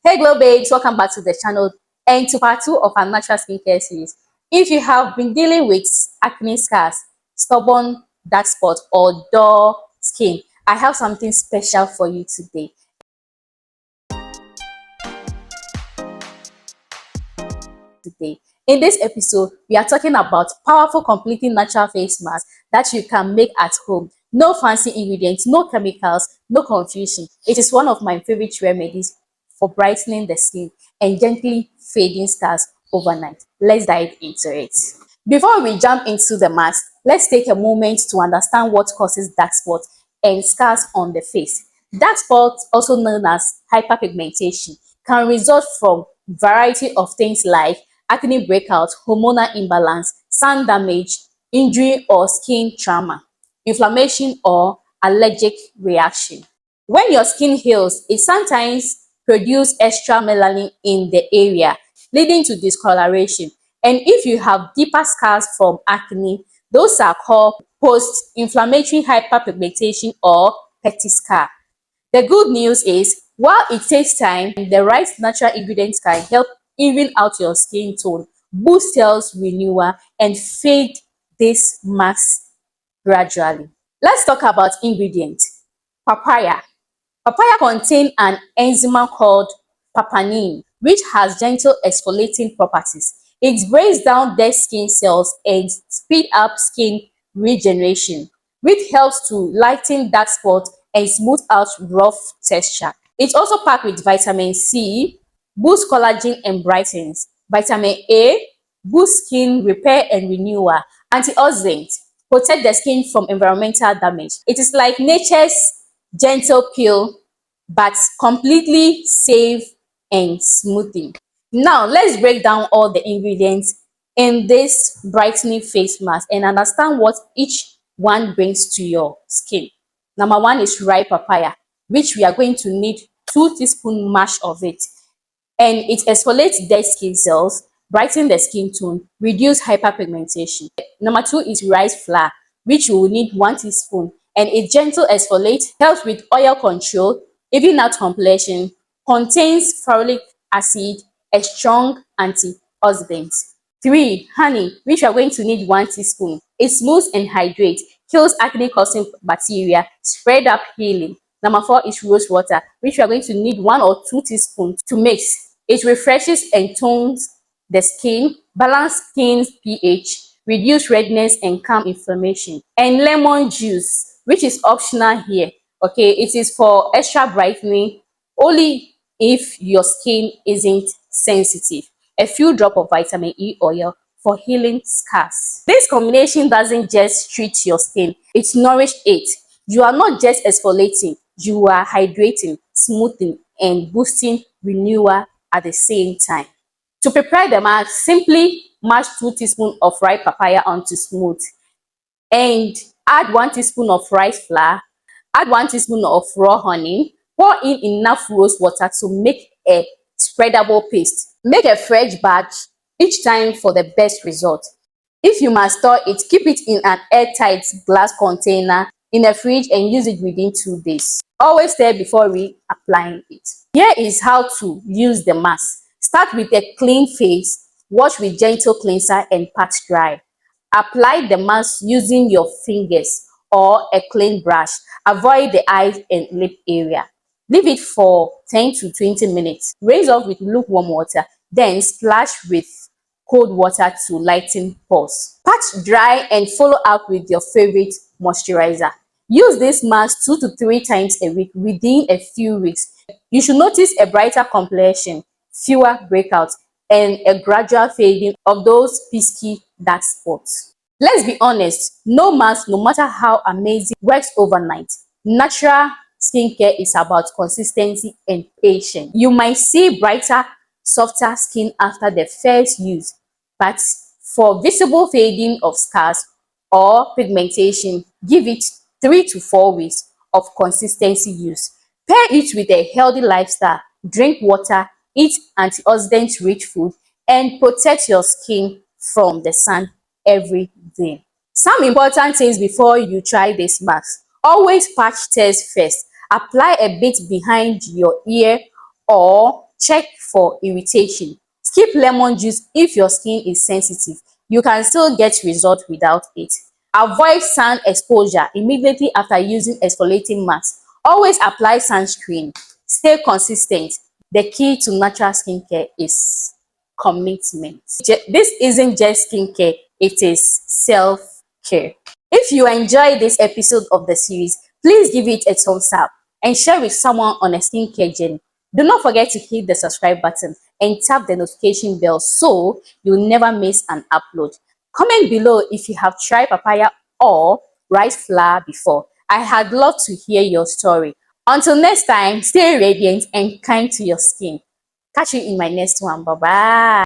Hey Glow Babes, welcome back to the channel and to part 2 of our natural skincare series. If you have been dealing with acne scars, stubborn dark spots or dull skin, I have something special for you today. In this episode, we are talking about powerful, completely natural face masks that you can make at home. No fancy ingredients, no chemicals, no confusion. It is one of my favorite remedies for brightening the skin and gently fading scars overnight. Let's dive into it. Before we jump into the mask, let's take a moment to understand what causes dark spots and scars on the face. Dark spots, also known as hyperpigmentation, can result from variety of things like acne breakout, hormonal imbalance, sun damage, injury or skin trauma, inflammation or allergic reaction. When your skin heals, it sometimes produces extra melanin in the area, leading to discoloration. And if you have deeper scars from acne, those are called post-inflammatory hyperpigmentation or petty scar. The good news is, while it takes time, the right natural ingredients can help even out your skin tone, boost cells renewal, and fade these marks gradually. Let's talk about ingredients. Papaya. Papaya contains an enzyme called papain, which has gentle exfoliating properties. It breaks down dead skin cells and speed up skin regeneration, which helps to lighten dark spots and smooth out rough texture. It's also packed with vitamin C, boosts collagen and brightens. Vitamin A, boosts skin repair and renewal. Antioxidant, protect the skin from environmental damage. It is like nature's gentle peel, but completely safe and smoothing. Now, let's break down all the ingredients in this brightening face mask and understand what each one brings to your skin. Number one is ripe papaya, which we are going to need 2 teaspoons mash of it. And it exfoliates dead skin cells, brighten the skin tone, reduce hyperpigmentation. Number 2 is rice flour, which you will need 1 teaspoon. And it gentle exfoliates, helps with oil control, even out complexion, contains ferulic acid, a strong antioxidant. 3. Honey, which you are going to need 1 teaspoon. It smooths and hydrates, kills acne-causing bacteria, spread up healing. Number 4 is rose water, which you are going to need 1 or 2 teaspoons to mix. It refreshes and tones the skin, balance skin's pH, reduce redness and calm inflammation. And lemon juice, which is optional here. Okay, it is for extra brightening only if your skin isn't sensitive. A few drops of vitamin E oil for healing scars. This combination doesn't just treat your skin, it nourishes it. You are not just exfoliating, you are hydrating, smoothing, and boosting renewal at the same time. To prepare the mask, simply mash 2 teaspoons of ripe papaya onto smooth and add 1 teaspoon of rice flour, add 1 teaspoon of raw honey, pour in enough rose water to make a spreadable paste. Make a fresh batch each time for the best result. If you must store it, keep it in an airtight glass container in the fridge and use it within 2 days. Always stir before reapplying it. Here is how to use the mask. Start with a clean face, wash with gentle cleanser and pat dry. Apply the mask using your fingers or a clean brush. Avoid the eyes and lip area. Leave it for 10 to 20 minutes. Rinse off with lukewarm water, then splash with cold water to lighten pores. Pat dry and follow up with your favorite moisturizer. Use this mask 2 to 3 times a week within a few weeks. You should notice a brighter complexion, fewer breakouts, and a gradual fading of those pesky dark spots. Let's be honest, no mask, no matter how amazing, works overnight. Natural skincare is about consistency and patience. You might see brighter, softer skin after the first use, but for visible fading of scars or pigmentation, give it 3 to 4 weeks of consistency use. Pair it with a healthy lifestyle, drink water, eat antioxidant-rich food, and protect your skin from the sun every day. Some important things before you try this mask. Always patch test first. Apply a bit behind your ear or Check for irritation. Skip lemon juice if your skin is sensitive. You can still get result without it. Avoid sun exposure immediately after using exfoliating mask. Always apply sunscreen. Stay consistent. The key to natural skincare is commitment. This isn't just skincare, it is self-care. If you enjoyed this episode of the series, please give it a thumbs up and share with someone on a skincare journey. Do not forget to hit the subscribe button and tap the notification bell so you'll never miss an upload. Comment below if you have tried papaya or rice flour before. I had loved to hear your story. Until next time, stay radiant and kind to your skin. Catch you in my next one. Bye bye.